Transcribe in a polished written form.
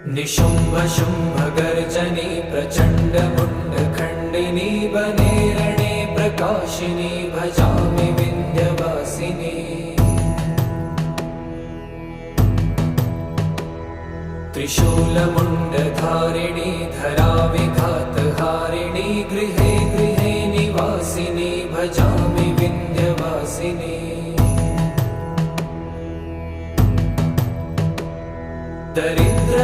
निशुम्भ शुम्भ गर्जनी प्रचण्ड मुण्डखण्डिनी वने रणे प्रकाशिनी भजामि विन्ध्यवासिनी। त्रिशूलमुण्डधारिणी धराविघातहारिणी गृहे गृहे निवासिनी भजामि विन्ध्यवासिनी। दरिद्र